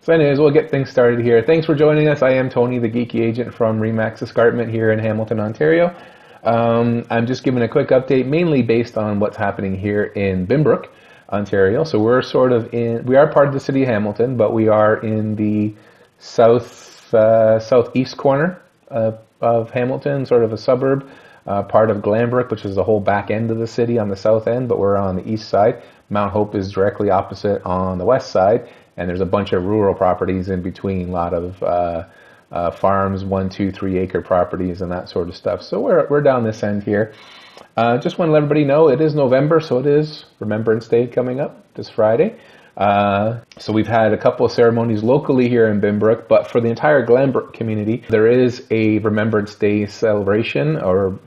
So anyways, we'll get things started here. Thanks for joining us. I am Tony, the Geeky agent from Remax Escarpment here in Hamilton, Ontario. I'm just giving a quick update, mainly based on what's happening here in Binbrook, Ontario. So we're we are part of the city of Hamilton, but we are in the southeast corner of Hamilton, sort of a suburb, part of Glanbrook, which is the whole back end of the city on the south end, but we're on the east side. Mount Hope is directly opposite on the west side. And there's a bunch of rural properties in between, a lot of farms, 1, 2, 3 acre properties and that sort of stuff. So we're down this end here. Just want to let everybody know it is November, so it is Remembrance Day coming up this Friday. So we've had a couple of ceremonies locally here in Binbrook, but for the entire Glanbrook community, there is a Remembrance Day celebration or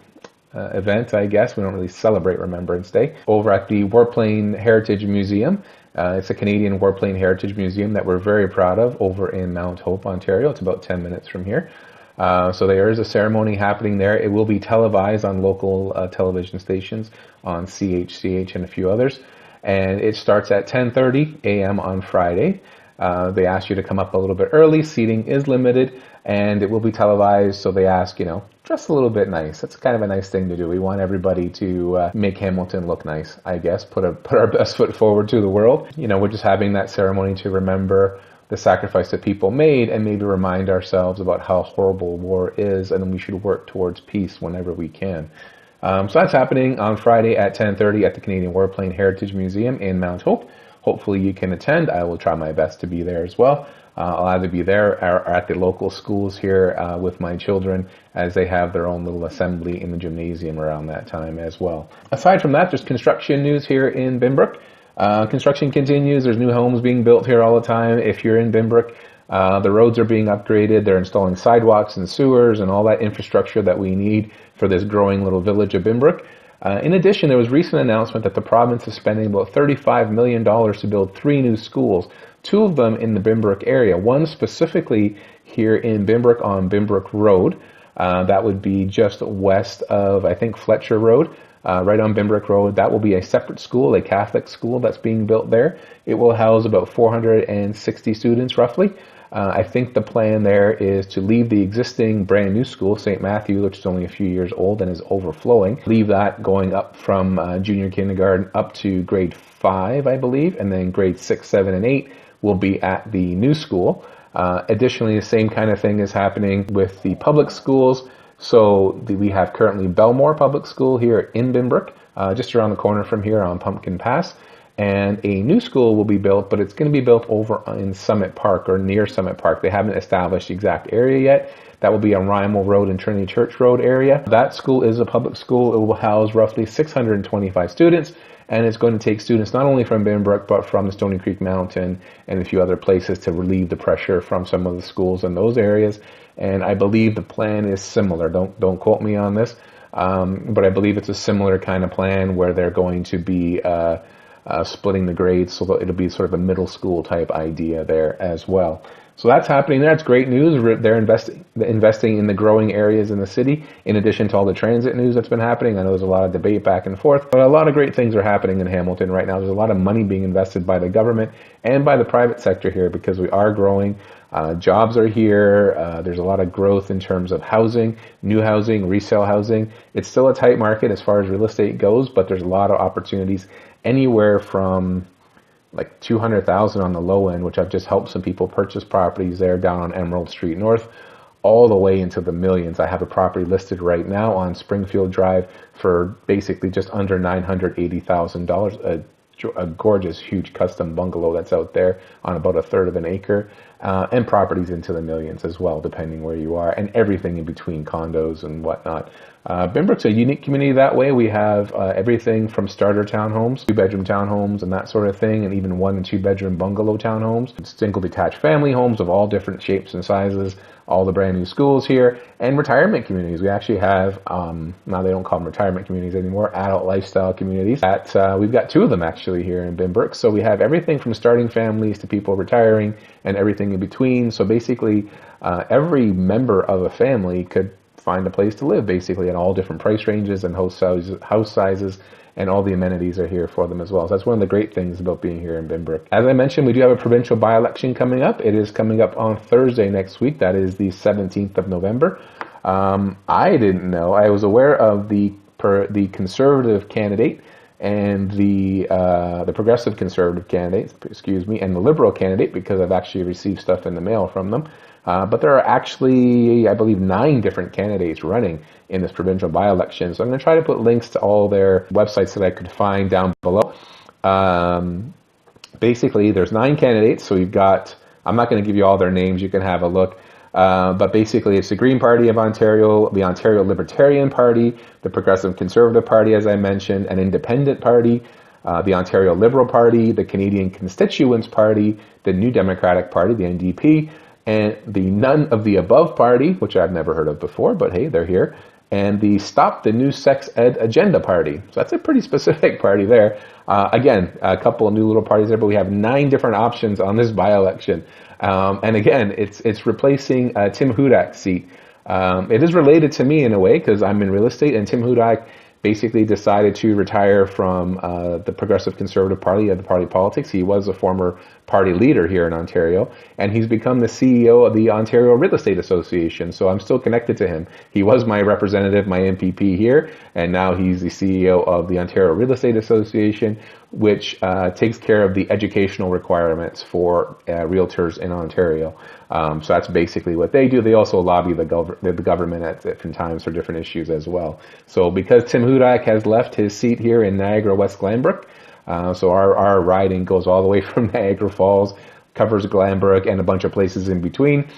event, I guess. We don't really celebrate Remembrance Day over at the Warplane Heritage Museum. It's a Canadian Warplane Heritage Museum that we're very proud of over in Mount Hope, Ontario. It's about 10 minutes from here. So there is a ceremony happening there. It will be televised on local television stations on CHCH and a few others. And it starts at 10:30 a.m. on Friday. They ask you to come up a little bit early. Seating is limited, and it will be televised. So they ask, dress a little bit nice. That's kind of a nice thing to do. We want everybody to make Hamilton look nice, I guess. Put our best foot forward to the world. We're just having that ceremony to remember the sacrifice that people made and maybe remind ourselves about how horrible war is, and we should work towards peace whenever we can. So that's happening on Friday at 10:30 at the Canadian Warplane Heritage Museum in Mount Hope. Hopefully you can attend. I will try my best to be there as well. I'll either be there or at the local schools here with my children as they have their own little assembly in the gymnasium around that time as well. Aside from that, there's construction news here in Binbrook. Construction continues. There's new homes being built here all the time. If you're in Binbrook, the roads are being upgraded. They're installing sidewalks and sewers and all that infrastructure that we need for this growing little village of Binbrook. In addition, there was a recent announcement that the province is spending about $35 million to build 3 new schools, 2 of them in the Binbrook area, one specifically here in Binbrook on Binbrook Road. That would be just west of, I think, Fletcher Road, right on Binbrook Road. That will be a separate school, a Catholic school that's being built there. It will house about 460 students roughly. I think the plan there is to leave the existing brand new school, St. Matthew, which is only a few years old and is overflowing, leave that going up from junior kindergarten up to grade 5, I believe, and then grade 6, 7, and 8 will be at the new school. Additionally, the same kind of thing is happening with the public schools. So we have currently Belmore Public School here in Binbrook, just around the corner from here on Pumpkin Pass. And a new school will be built, but it's going to be built over in Summit Park or near Summit Park. They haven't established the exact area yet. That will be on Rymel Road and Trinity Church Road area. That school is a public school. It will house roughly 625 students, and it's going to take students not only from Binbrook, but from the Stony Creek Mountain and a few other places to relieve the pressure from some of the schools in those areas. And I believe the plan is similar. Don't quote me on this, but I believe it's a similar kind of plan where they're going to be splitting the grades, so that it'll be sort of a middle school type idea there as well. So that's happening there. It's great news. They're investing in the growing areas in the city, in addition to all the transit news that's been happening. I know there's a lot of debate back and forth, but a lot of great things are happening in Hamilton right now. There's a lot of money being invested by the government and by the private sector here because we are growing. Jobs are here. There's a lot of growth in terms of housing, new housing, resale housing. It's still a tight market as far as real estate goes, but there's a lot of opportunities anywhere from like $200,000 on the low end, which I've just helped some people purchase properties there down on Emerald Street North, all the way into the millions. I have a property listed right now on Springfield Drive for basically just under $980,000. A gorgeous, huge custom bungalow that's out there on about 1/3 of an acre, and properties into the millions as well, depending where you are, and everything in between, condos and whatnot. Binbrook's a unique community that way. We have everything from starter townhomes, 2-bedroom townhomes and that sort of thing, and even 1- and 2-bedroom bungalow townhomes, single detached family homes of all different shapes and sizes, all the brand new schools here, and retirement communities. We actually have, now they don't call them retirement communities anymore, adult lifestyle communities. We've got 2 of them actually here in Binbrook. So we have everything from starting families to people retiring and everything in between. So basically, every member of a family could find a place to live, basically, in all different price ranges and house sizes, and all the amenities are here for them as well. So that's one of the great things about being here in Binbrook. As I mentioned, we do have a provincial by-election coming up. It is coming up on Thursday next week. That is the 17th of November. I didn't know. I was aware of the Conservative candidate and the Progressive Conservative candidate, excuse me, and the Liberal candidate, because I've actually received stuff in the mail from them. But there are actually, I believe, 9 different candidates running in this provincial by-election. So I'm going to try to put links to all their websites that I could find down below. Basically, there's 9 candidates. So you've got, I'm not going to give you all their names. You can have a look. But basically, it's the Green Party of Ontario, the Ontario Libertarian Party, the Progressive Conservative Party, as I mentioned, an Independent Party, the Ontario Liberal Party, the Canadian Constituents Party, the New Democratic Party, the NDP, and the None of the Above Party, which I've never heard of before, but hey, they're here, and the Stop the New Sex Ed Agenda Party. So that's a pretty specific party there. Again, a couple of new little parties there, but we have 9 different options on this by-election. And again, it's replacing Tim Hudak's seat. It is related to me in a way because I'm in real estate, and Tim Hudak basically decided to retire from the Progressive Conservative Party of the party politics. He was a former party leader here in Ontario, and he's become the CEO of the Ontario Real Estate Association. So I'm still connected to him. He was my representative, my MPP here, and now he's the CEO of the Ontario Real Estate Association, which takes care of the educational requirements for realtors in Ontario. So that's basically what they do. They also lobby the government at different times for different issues as well. So because Tim Hudak has left his seat here in Niagara West-Glanbrook, so our riding goes all the way from Niagara Falls, covers Glanbrook and a bunch of places in between.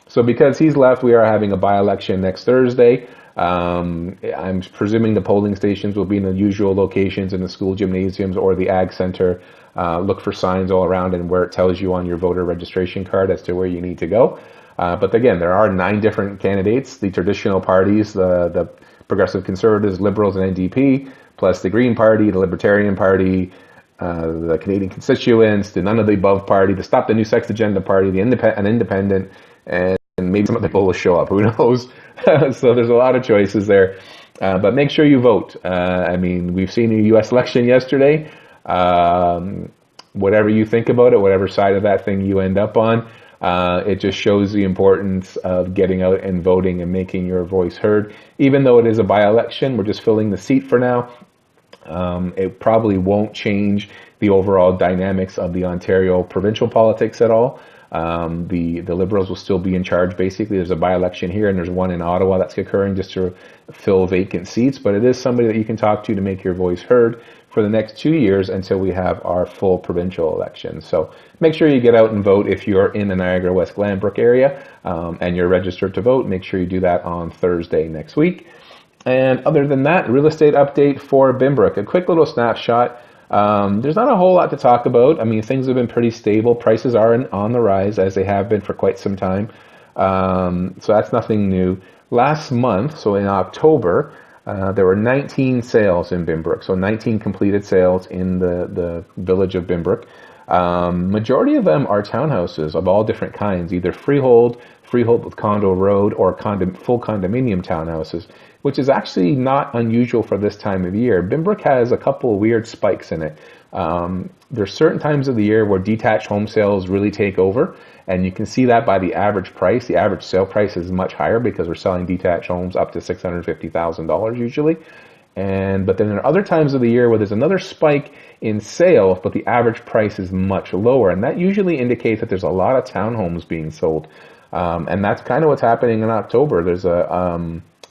So because he's left, we are having a by-election next Thursday. I'm presuming the polling stations will be in the usual locations in the school gymnasiums or the ag center. Look for signs all around and where it tells you on your voter registration card as to where you need to go. But again, there are 9 different candidates, the traditional parties, the Progressive Conservatives, Liberals, and NDP, plus the Green Party, the Libertarian Party, the Canadian Constituents, the None of the Above Party, the Stop the New Sex Agenda Party, an Independent, and maybe some of the people will show up. Who knows? So there's a lot of choices there. But make sure you vote. I mean, we've seen the U.S. election yesterday. Whatever you think about it, whatever side of that thing you end up on, it just shows the importance of getting out and voting and making your voice heard. Even though it is a by-election, we're just filling the seat for now. It probably won't change the overall dynamics of the Ontario provincial politics at all. The Liberals will still be in charge. Basically, there's a by-election here, and there's one in Ottawa that's occurring just to fill vacant seats. But it is somebody that you can talk to make your voice heard for the next 2 years until we have our full provincial election. So make sure you get out and vote if you're in the Niagara West-Glanbrook area and you're registered to vote. Make sure you do that on Thursday next week. And other than that, real estate update for Binbrook. A quick little snapshot. There's not a whole lot to talk about. I mean, things have been pretty stable. Prices are on the rise, as they have been for quite some time. So that's nothing new. Last month, so in October, there were 19 sales in Binbrook. So 19 completed sales in the village of Binbrook. Majority of them are townhouses of all different kinds, either freehold with condo road, or full condominium townhouses, which is actually not unusual for this time of year. Binbrook has a couple of weird spikes in it. There's certain times of the year where detached home sales really take over, and you can see that by the average price. The average sale price is much higher because we're selling detached homes up to $650,000 usually. But then there are other times of the year where there's another spike in sales, but the average price is much lower, and that usually indicates that there's a lot of townhomes being sold. And that's kind of what's happening in October. There's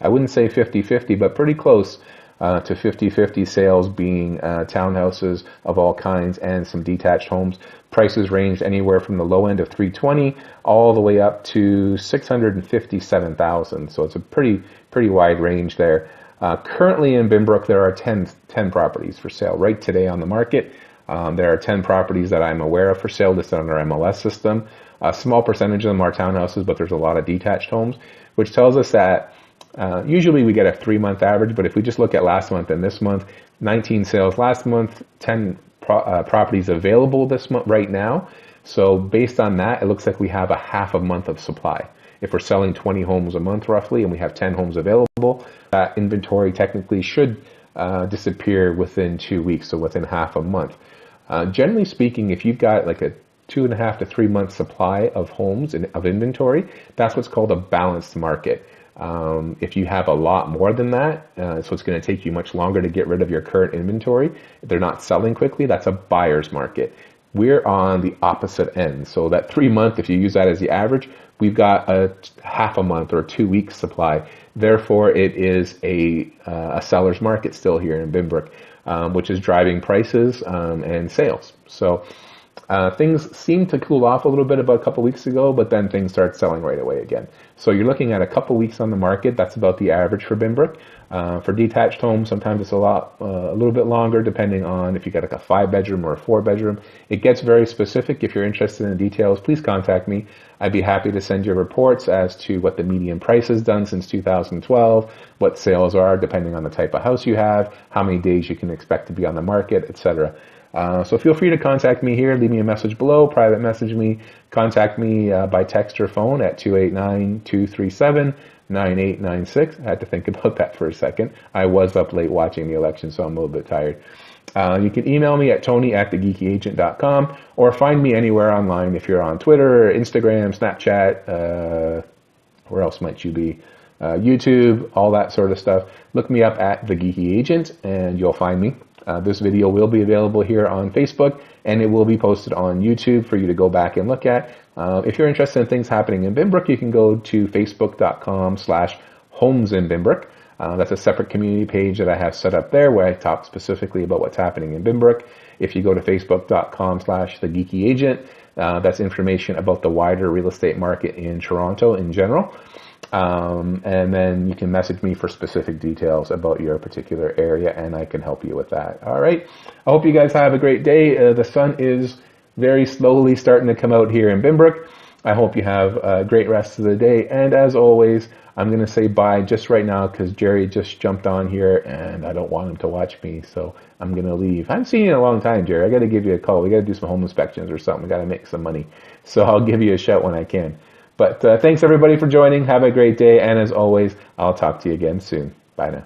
I wouldn't say 50-50, but pretty close to 50-50 sales being townhouses of all kinds and some detached homes. Prices ranged anywhere from the low end of $320,000 all the way up to $657,000. So it's a pretty wide range there. Currently in Binbrook, there are 10 properties for sale right today on the market. There are 10 properties that I'm aware of for sale listed on our MLS system. A small percentage of them are townhouses, but there's a lot of detached homes, which tells us that usually we get a 3-month average, but if we just look at last month and this month, 19 sales last month, 10 properties available this month right now. So based on that, it looks like we have a half a month of supply. If we're selling 20 homes a month roughly and we have 10 homes available, that inventory technically should disappear within 2 weeks, so within half a month. Generally speaking, if you've got like a 2.5 to 3 month supply of homes of inventory, that's what's called a balanced market. If you have a lot more than that, so it's going to take you much longer to get rid of your current inventory. If they're not selling quickly, that's a buyer's market. We're on the opposite end. So that 3 month, if you use that as the average, we've got a half a month or 2 weeks supply. Therefore, it is a seller's market still here in Binbrook, which is driving prices and sales. So things seemed to cool off a little bit about a couple weeks ago, but then things start selling right away again. So you're looking at a couple weeks on the market. That's about the average for Binbrook. For detached homes, sometimes it's a little bit longer, depending on if you got like a 5-bedroom or a 4-bedroom. It gets very specific. If you're interested in the details, please contact me. I'd be happy to send you reports as to what the median price has done since 2012, what sales are, depending on the type of house you have, how many days you can expect to be on the market, etc. So feel free to contact me here. Leave me a message below, private message me, contact me by text or phone at 289-237-9896. I had to think about that for a second. I was up late watching the election, so I'm a little bit tired. You can email me at tony@thegeekyagent.com or find me anywhere online if you're on Twitter, Instagram, Snapchat, where else might you be? YouTube, all that sort of stuff. Look me up at The Geeky Agent and you'll find me. This video will be available here on Facebook and it will be posted on YouTube for you to go back and look at. If you're interested in things happening in Binbrook, you can go to facebook.com/homesinbinbrook. That's a separate community page that I have set up there where I talk specifically about what's happening in Binbrook. If you go to facebook.com/thegeekyagent, that's information about the wider real estate market in Toronto in general. And then you can message me for specific details about your particular area and I can help you with that. All right. I hope you guys have a great day. The sun is very slowly starting to come out here in Binbrook. I hope you have a great rest of the day. And as always, I'm going to say bye just right now because Jerry just jumped on here and I don't want him to watch me. So I'm going to leave. I haven't seen you in a long time, Jerry. I got to give you a call. We got to do some home inspections or something. We got to make some money. So I'll give you a shout when I can. But thanks everybody for joining. Have a great day. And as always, I'll talk to you again soon. Bye now.